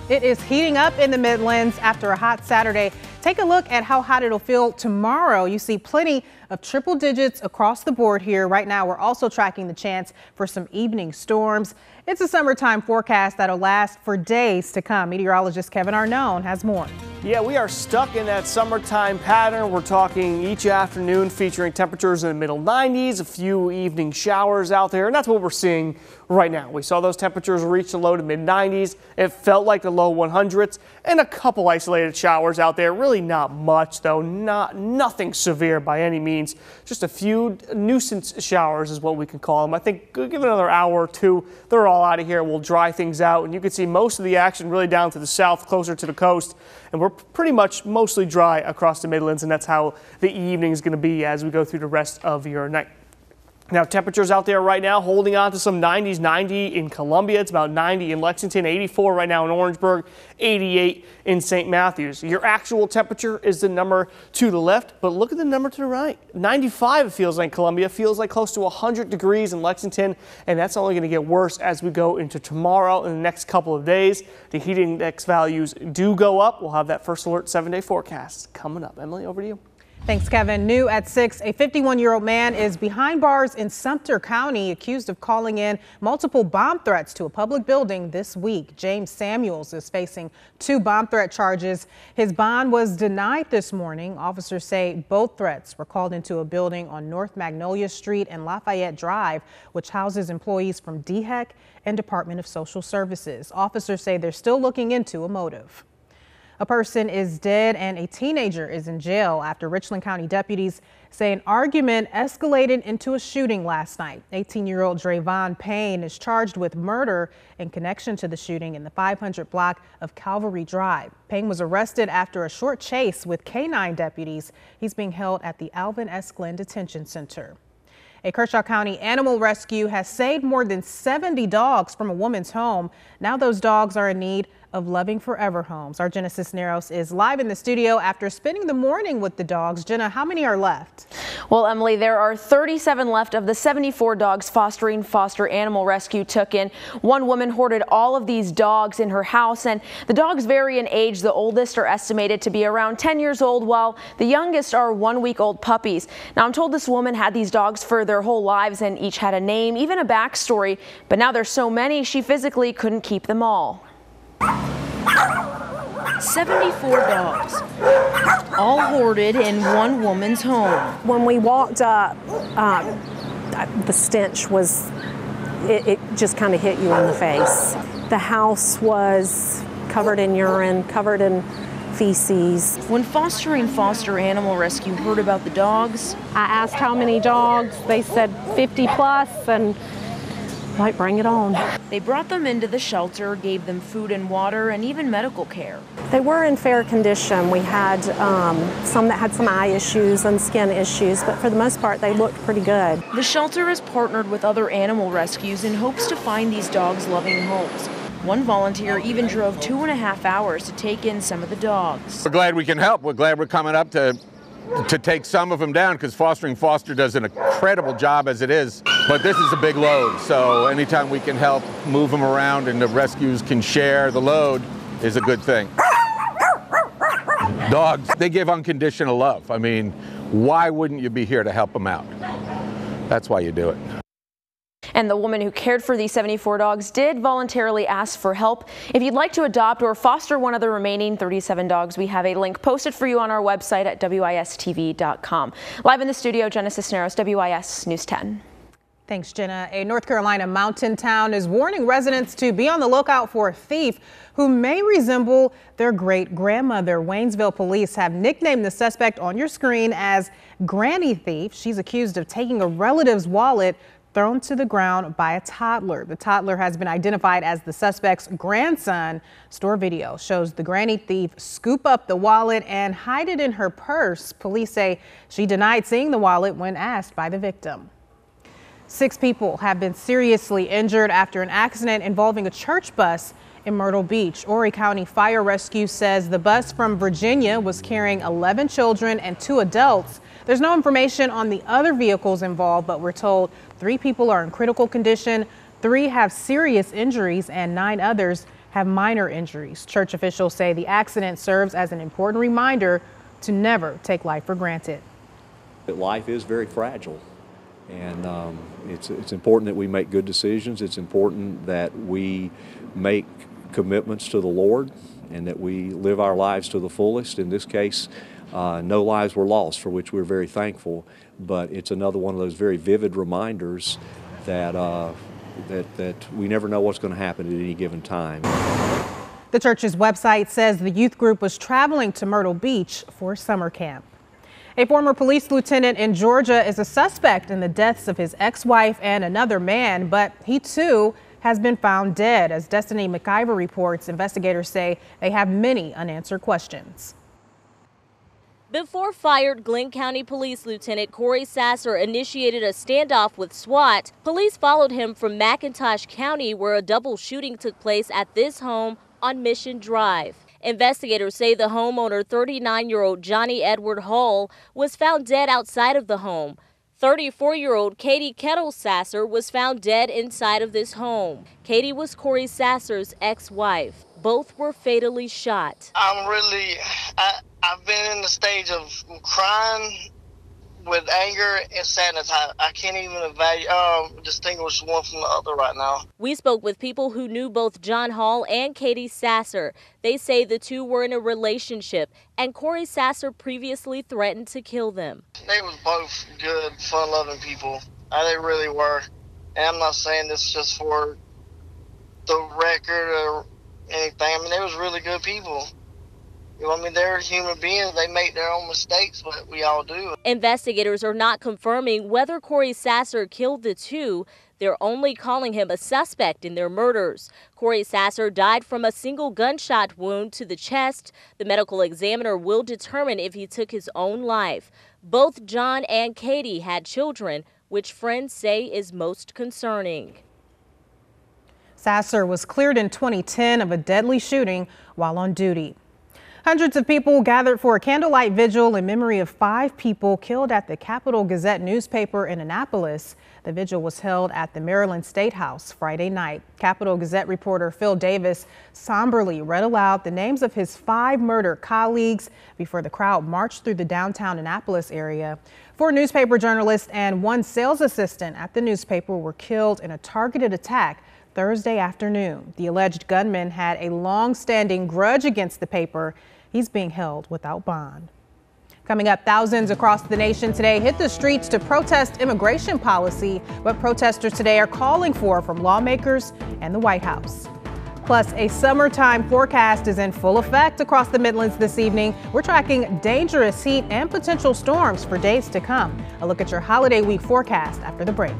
It is heating up in the Midlands after a hot Saturday. Take a look at how hot it'll feel tomorrow. You see plenty of triple digits across the board here. Right now, we're also tracking the chance for some evening storms. It's a summertime forecast that'll last for days to come. Meteorologist Kevin Arnone has more. Yeah, we are stuck in that summertime pattern. We're talking each afternoon featuring temperatures in the middle 90s, a few evening showers out there, and that's what we're seeing right now. We saw those temperatures reach the low to mid 90s. It felt like the low 100s and a couple isolated showers out there. Really not much, though. Nothing severe by any means. Just a few nuisance showers is what we can call them. I think give it another hour or two, they're all out of here. We'll dry things out, and you can see most of the action really down to the south, closer to the coast. And we're pretty much mostly dry across the Midlands, and that's how the evening is going to be as we go through the rest of your night. Now, temperatures out there right now holding on to some 90s, 90 in Columbia. It's about 90 in Lexington, 84 right now in Orangeburg, 88 in St. Matthews. Your actual temperature is the number to the left, but look at the number to the right. 95 it feels like in Columbia, feels like close to 100 degrees in Lexington, and that's only going to get worse as we go into tomorrow and the next couple of days. The heat index values do go up. We'll have that first alert 7-day forecast coming up. Emily, over to you. Thanks, Kevin. New at 6, a 51-year-old man is behind bars in Sumter County, accused of calling in multiple bomb threats to a public building this week. James Samuels is facing 2 bomb threat charges. His bond was denied this morning. Officers say both threats were called into a building on North Magnolia Street and Lafayette Drive, which houses employees from DHEC and Department of Social Services. Officers say they're still looking into a motive. A person is dead and a teenager is in jail after Richland County deputies say an argument escalated into a shooting last night. 18-year-old Drayvon Payne is charged with murder in connection to the shooting in the 500 block of Calvary Drive. Payne was arrested after a short chase with K-9 deputies. He's being held at the Alvin S. Glenn Detention Center. A Kershaw County animal rescue has saved more than 70 dogs from a woman's home. Now those dogs are in need of Loving Forever homes. Our Jenna Cisneros is live in the studio after spending the morning with the dogs. Jenna, how many are left? Well, Emily, there are 37 left of the 74 dogs Fostering Foster Animal Rescue took in. One woman hoarded all of these dogs in her house, and the dogs vary in age. The oldest are estimated to be around 10 years old, while the youngest are 1-week-old puppies. Now, I'm told this woman had these dogs for their whole lives and each had a name, even a backstory, but now there's so many she physically couldn't keep them all. 74 dogs, all hoarded in one woman's home. When we walked up, the stench was, it just kind of hit you in the face. The house was covered in urine, covered in feces. When Fostering Foster Animal Rescue heard about the dogs, I asked how many dogs. They said 50 plus, and like, bring it on. They brought them into the shelter, gave them food and water, and even medical care. They were in fair condition. We had some that had some eye issues and skin issues, but for the most part, they looked pretty good. The shelter has partnered with other animal rescues in hopes to find these dogs loving homes. One volunteer even drove 2.5 hours to take in some of the dogs. We're glad we can help. We're glad we're coming up to take some of them down, because Fostering Foster does an incredible job as it is. But this is a big load, so anytime we can help move them around and the rescues can share the load is a good thing. Dogs, they give unconditional love. I mean, why wouldn't you be here to help them out? That's why you do it. And the woman who cared for these 74 dogs did voluntarily ask for help. If you'd like to adopt or foster one of the remaining 37 dogs, we have a link posted for you on our website at WIS-TV.com. Live in the studio, Jenna Cisneros, WIS News 10. Thanks, Jenna. A North Carolina mountain town is warning residents to be on the lookout for a thief who may resemble their great-grandmother. Waynesville police have nicknamed the suspect on your screen as Granny Thief. She's accused of taking a relative's wallet thrown to the ground by a toddler. The toddler has been identified as the suspect's grandson. Store video shows the granny thief scoop up the wallet and hide it in her purse. Police say she denied seeing the wallet when asked by the victim. 6 people have been seriously injured after an accident involving a church bus in Myrtle Beach. Horry County Fire Rescue says the bus from Virginia was carrying 11 children and 2 adults. There's no information on the other vehicles involved, but we're told 3 people are in critical condition, 3 have serious injuries, and 9 others have minor injuries. Church officials say the accident serves as an important reminder to never take life for granted. Life is very fragile, and it's important that we make good decisions. It's important that we make commitments to the Lord and that we live our lives to the fullest. In this case, no lives were lost, for which we're very thankful, but it's another one of those very vivid reminders that that we never know what's going to happen at any given time. The church's website says the youth group was traveling to Myrtle Beach for summer camp. A former police lieutenant in Georgia is a suspect in the deaths of his ex-wife and another man, but he too has been found dead. As Destiny McIver reports, investigators say they have many unanswered questions. Before fired Glenn County Police Lieutenant Corey Sasser initiated a standoff with SWAT, police followed him from McIntosh County, where a double shooting took place at this home on Mission Drive. Investigators say the homeowner, 39-year-old Johnny Edward Hall, was found dead outside of the home. 34-year-old Katie Kettle Sasser was found dead inside of this home. Katie was Corey Sasser's ex-wife. Both were fatally shot. I've been in the stage of crying with anger and sadness. I can't even distinguish one from the other right now. We spoke with people who knew both John Hall and Katie Sasser. They say the two were in a relationship, and Corey Sasser previously threatened to kill them. They was both good, fun-loving people. They really were. And I'm not saying this just for the record or anything. I mean, they was really good people. You know, I mean, they're human beings. They make their own mistakes, but we all do. Investigators are not confirming whether Corey Sasser killed the two. They're only calling him a suspect in their murders. Corey Sasser died from a single gunshot wound to the chest. The medical examiner will determine if he took his own life. Both John and Katie had children, which friends say is most concerning. Sasser was cleared in 2010 of a deadly shooting while on duty. Hundreds of people gathered for a candlelight vigil in memory of 5 people killed at the Capital Gazette newspaper in Annapolis. The vigil was held at the Maryland State House Friday night. Capital Gazette reporter Phil Davis somberly read aloud the names of his 5 murdered colleagues before the crowd marched through the downtown Annapolis area. 4 newspaper journalists and 1 sales assistant at the newspaper were killed in a targeted attack Thursday afternoon. The alleged gunman had a long-standing grudge against the paper. He's being held without bond. Coming up, thousands across the nation today hit the streets to protest immigration policy. What protesters today are calling for from lawmakers and the White House. Plus, a summertime forecast is in full effect across the Midlands this evening. We're tracking dangerous heat and potential storms for days to come. A look at your holiday week forecast after the break.